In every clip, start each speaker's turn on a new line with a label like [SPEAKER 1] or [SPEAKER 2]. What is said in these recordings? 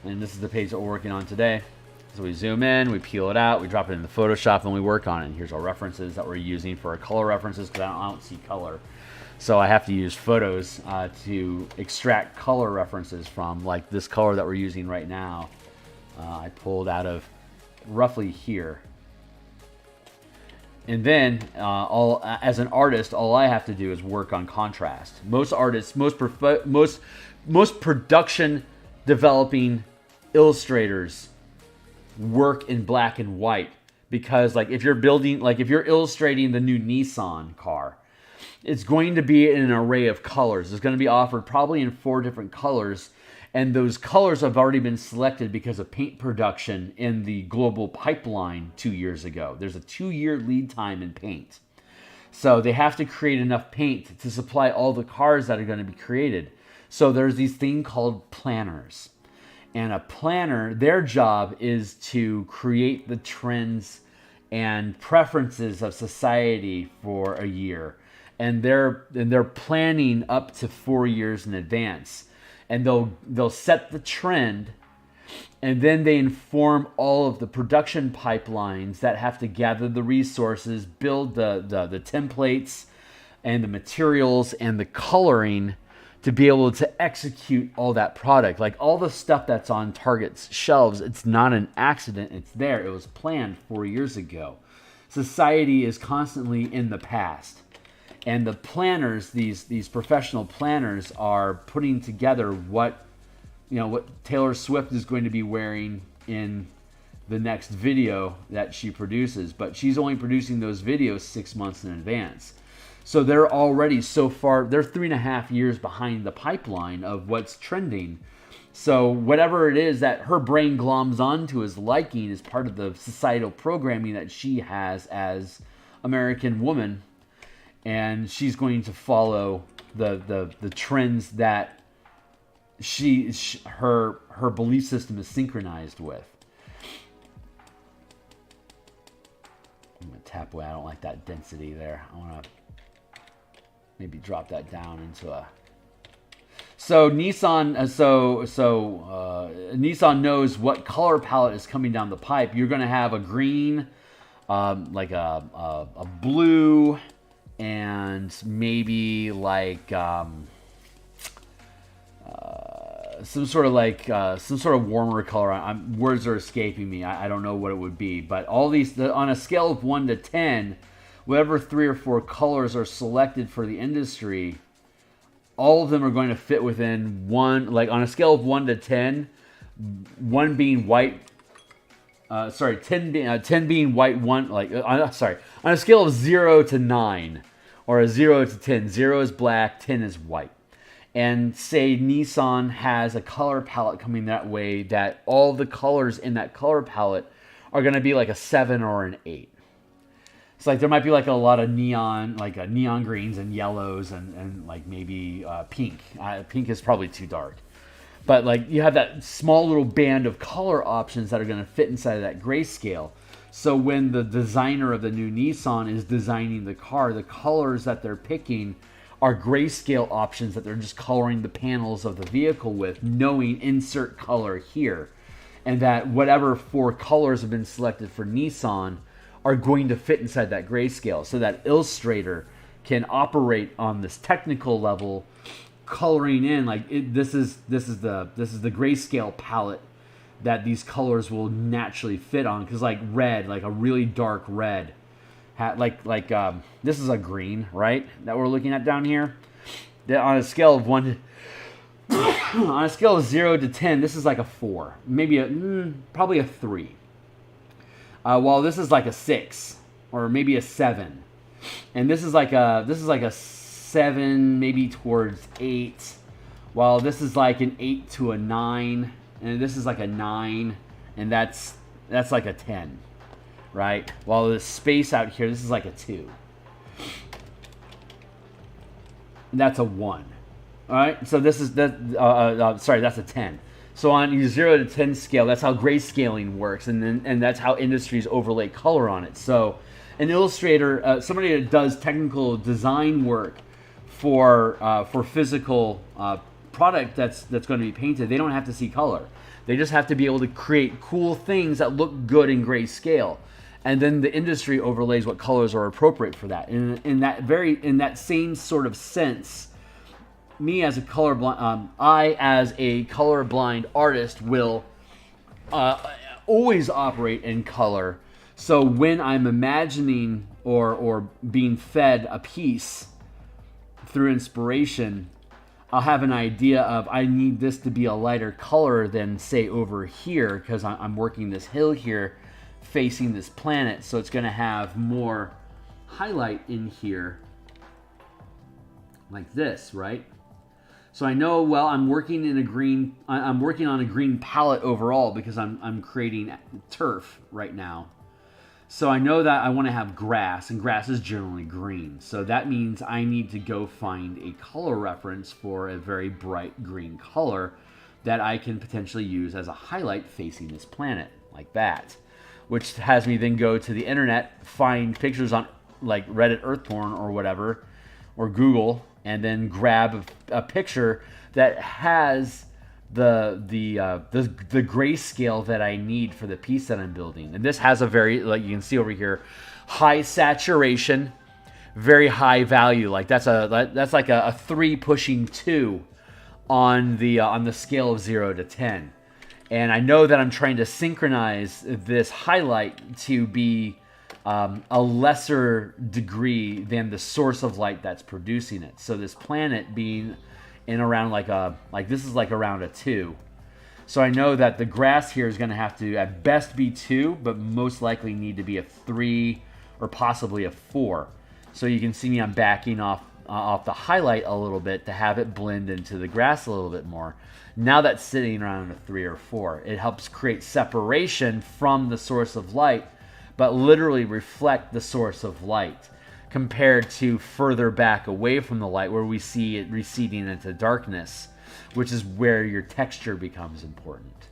[SPEAKER 1] and this is the page that we're working on today. So we zoom in, we peel it out, we drop it into Photoshop, and we work on it. And here's our references that we're using for our color references, because I don't see color. So I have to use photos to extract color references from, like this color that we're using right now. I pulled out of roughly here. And then, as an artist, all I have to do is work on contrast. Most artists, most production developing illustrators work in black and white, because like if you're illustrating the new Nissan car, it's going to be in an array of colors. It's going to be offered probably in 4 different colors, and those colors have already been selected because of paint production in the global pipeline 2 years ago. There's a 2-year lead time in paint. So they have to create enough paint to supply all the cars that are going to be created. So there's these things called planners. And a planner, their job is to create the trends and preferences of society for a year. And they're planning up to 4 years in advance. And they'll set the trend, and then they inform all of the production pipelines that have to gather the resources, build the templates and the materials and the coloring to be able to execute all that product. Like all the stuff that's on Target's shelves, it's not an accident, it's there. It was planned 4 years ago. Society is constantly in the past. And the planners, these professional planners, are putting together what Taylor Swift is going to be wearing in the next video that she produces. But she's only producing those videos 6 months in advance. So they're already they're 3.5 years behind the pipeline of what's trending. So whatever it is that her brain gloms onto as liking is part of the societal programming that she has as American woman. And she's going to follow the trends that her belief system is synchronized with. I'm going to tap away. I don't like that density there. I want to maybe drop that down into a... So Nissan, Nissan knows what color palette is coming down the pipe. You're going to have a green, like a blue, and maybe like some sort of warmer color. Words are escaping me. I don't know what it would be, but all these on a scale of 1 to 10, whatever 3 or 4 colors are selected for the industry, all of them are going to fit within one. Like on a scale of 1 to 10, 1 being white. 10 being white, 1 on a scale of 0 to 9, or a 0 to 10. 0 is black, 10 is white. And say Nissan has a color palette coming that way, that all the colors in that color palette are going to be like a 7 or an 8. It's like there might be like a lot of neon, neon greens and yellows and like maybe pink. Pink is probably too dark. But like you have that small little band of color options that are going to fit inside of that grayscale. So when the designer of the new Nissan is designing the car, the colors that they're picking are grayscale options that they're just coloring the panels of the vehicle with, knowing insert color here. And that whatever 4 colors have been selected for Nissan are going to fit inside that grayscale. So that Illustrator can operate on this technical level, coloring in this is the grayscale palette that these colors will naturally fit on, because like red, like a really dark red, this is a green, right, that we're looking at down here. That on a scale of 1 on a scale of 0 to 10, this is like a 4, maybe probably a 3. While this is like a 6 or maybe a 7, and this is like a 7, maybe towards 8, while this is like an 8 to a 9, and this is like a 9, and that's like a 10, right? While the space out here, this is like a 2, and that's a 1. All right, so this is that's a 10. So on your 0 to 10 scale, that's how grayscaling works, and that's how industries overlay color on it. So an illustrator, somebody that does technical design work for physical product that's going to be painted, they don't have to see color. They just have to be able to create cool things that look good in grayscale. And then the industry overlays what colors are appropriate for that. In that same sort of sense, me as a colorblind, I as a colorblind artist will always operate in color. So when I'm imagining or being fed a piece through inspiration, I'll have an idea of, I need this to be a lighter color than, say, over here, because I'm working this hill here facing this planet, so it's going to have more highlight in here like this, right? So I know, well, I'm working on a green palette overall because I'm creating turf right now. So I know that I want to have grass, and grass is generally green. So that means I need to go find a color reference for a very bright green color that I can potentially use as a highlight facing this planet, like that. Which has me then go to the internet, find pictures on like Reddit Earthborn or whatever, or Google, and then grab a picture that has the grayscale that I need for the piece that I'm building. And this has a very, like you can see over here, high saturation, very high value. Like that's like a 3 pushing 2 on the scale of 0 to 10. And I know that I'm trying to synchronize this highlight to be a lesser degree than the source of light that's producing it. So this planet being in around this is like around a 2. So I know that the grass here is going to have to at best be 2, but most likely need to be a 3 or possibly a 4. So you can see me, I'm backing off the highlight a little bit to have it blend into the grass a little bit more. Now that's sitting around a 3 or 4. It helps create separation from the source of light, but literally reflect the source of light compared to further back away from the light where we see it receding into darkness, which is where your texture becomes important.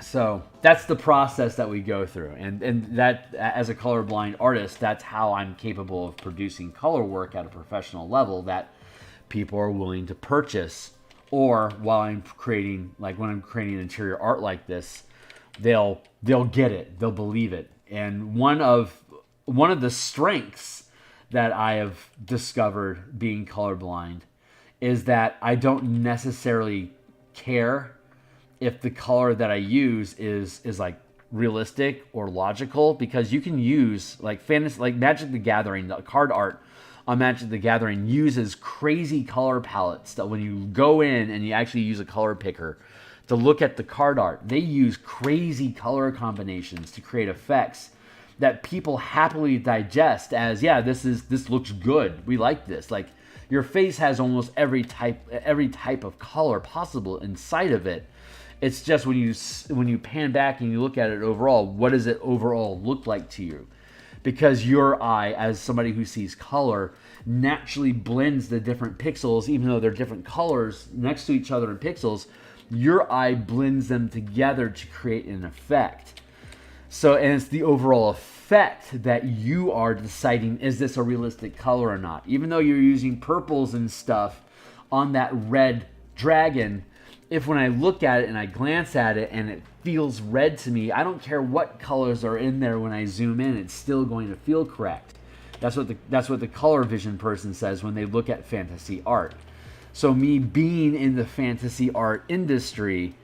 [SPEAKER 1] So that's the process that we go through. And that, as a colorblind artist, that's how I'm capable of producing color work at a professional level that people are willing to purchase. Or while I'm creating, like when I'm creating interior art like this, they'll get it, they'll believe it. And one of the strengths that I have discovered being colorblind is that I don't necessarily care if the color that I use is like realistic or logical, because you can use like fantasy, like Magic the Gathering, the card art on Magic the Gathering uses crazy color palettes that when you go in and you actually use a color picker to look at the card art, they use crazy color combinations to create effects that people happily digest as, yeah, this looks good. We like this. Like your face has almost every type of color possible inside of it. It's just when you pan back and you look at it overall, what does it overall look like to you? Because your eye, as somebody who sees color, naturally blends the different pixels, even though they're different colors next to each other in pixels, your eye blends them together to create an effect. So, and it's the overall effect that you are deciding, is this a realistic color or not? Even though you're using purples and stuff on that red dragon, if when I look at it and I glance at it and it feels red to me, I don't care what colors are in there when I zoom in, it's still going to feel correct. That's what the color vision person says when they look at fantasy art. So me being in the fantasy art industry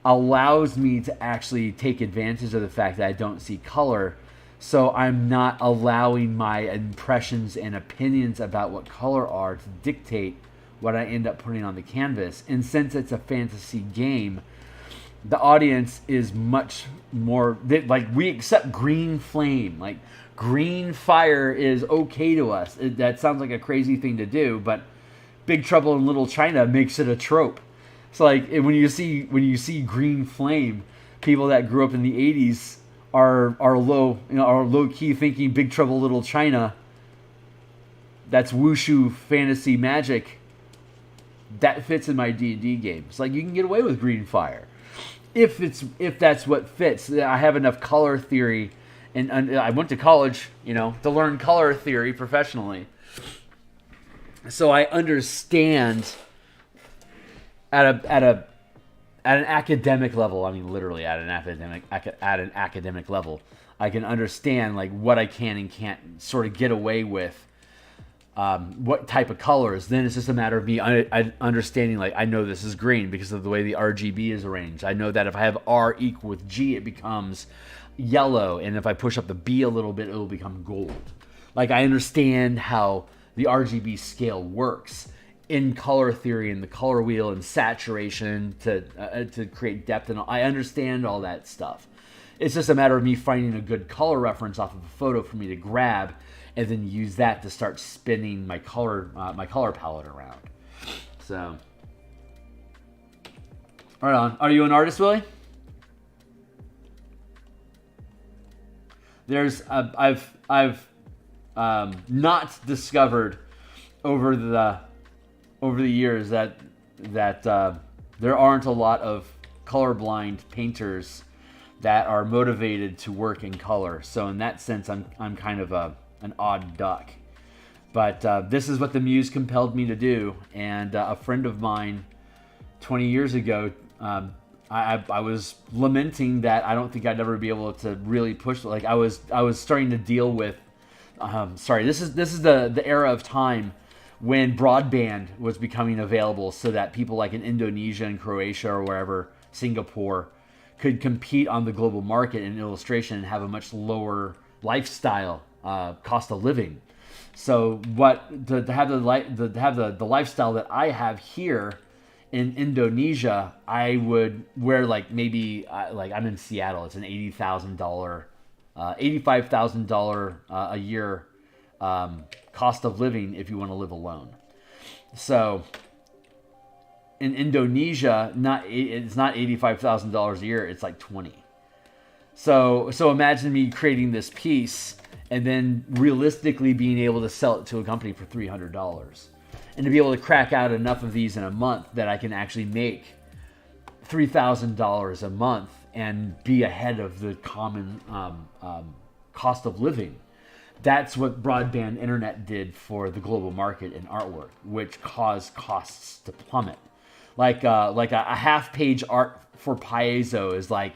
[SPEAKER 1] allows me to actually take advantage of the fact that I don't see color. So I'm not allowing my impressions and opinions about what color are to dictate what I end up putting on the canvas. And since it's a fantasy game, the audience is much more, like, we accept green flame. Like, green fire is okay to us. That sounds like a crazy thing to do, but Big Trouble in Little China makes it a trope. It's like when you see green flame, people that grew up in the 80s are low key thinking Big Trouble Little China. That's wushu fantasy magic. That fits in my D&D game. It's like you can get away with green fire if that's what fits. I have enough color theory, and I went to college, to learn color theory professionally. So I understand at an academic level, I mean literally at an academic level, I can understand like what I can and can't sort of get away with, what type of colors. Then it's just a matter of me understanding, like, I know this is green because of the way the RGB is arranged. I know that if I have R equal with G, it becomes yellow, and if I push up the B a little bit, it will become gold. Like, I understand how the RGB scale works in color theory and the color wheel and saturation to create depth, and I understand all that stuff. It's just a matter of me finding a good color reference off of a photo for me to grab, and then use that to start spinning my color palette around. So, right on. Are you an artist, Willie? I've not discovered over the years that there aren't a lot of colorblind painters that are motivated to work in color. So in that sense, I'm kind of an odd duck. But this is what the muse compelled me to do. And a friend of mine 20 years ago, I was lamenting that I don't think I'd ever be able to really push. Like I was starting to deal with. This is the era of time when broadband was becoming available, so that people like in Indonesia and Croatia or wherever, Singapore, could compete on the global market in illustration and have a much lower lifestyle cost of living. So to have the lifestyle that I have here in Indonesia, I would wear like maybe like I'm in Seattle. It's an $85,000 a year cost of living if you want to live alone. So in Indonesia, it's not $85,000 a year. It's like 20. So imagine me creating this piece and then realistically being able to sell it to a company for $300, and to be able to crack out enough of these in a month that I can actually make $3,000 a month and be ahead of the common cost of living. That's what broadband internet did for the global market in artwork, which caused costs to plummet. Like a half-page art for Piezo is like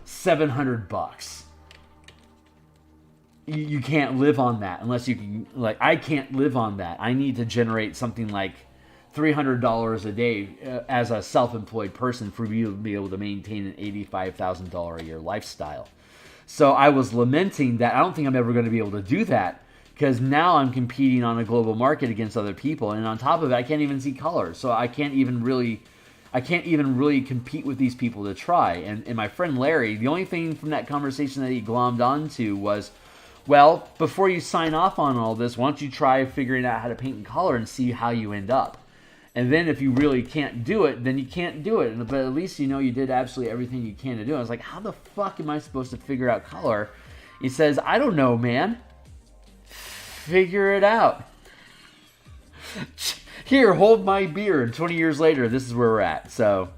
[SPEAKER 1] $700. You can't live on that unless you can. Like, I can't live on that. I need to generate something like $300 a day as a self-employed person for me to be able to maintain an $85,000 a year lifestyle. So I was lamenting that I don't think I'm ever going to be able to do that, because now I'm competing on a global market against other people, and on top of it, I can't even see color. So I can't even really compete with these people to try. And my friend Larry, the only thing from that conversation that he glommed onto was, well, before you sign off on all this, why don't you try figuring out how to paint in color and see how you end up? And then if you really can't do it, then you can't do it. But at least you know you did absolutely everything you can to do it. I was like, how the fuck am I supposed to figure out color? He says, I don't know, man. Figure it out. Here, hold my beer. And 20 years later, this is where we're at. So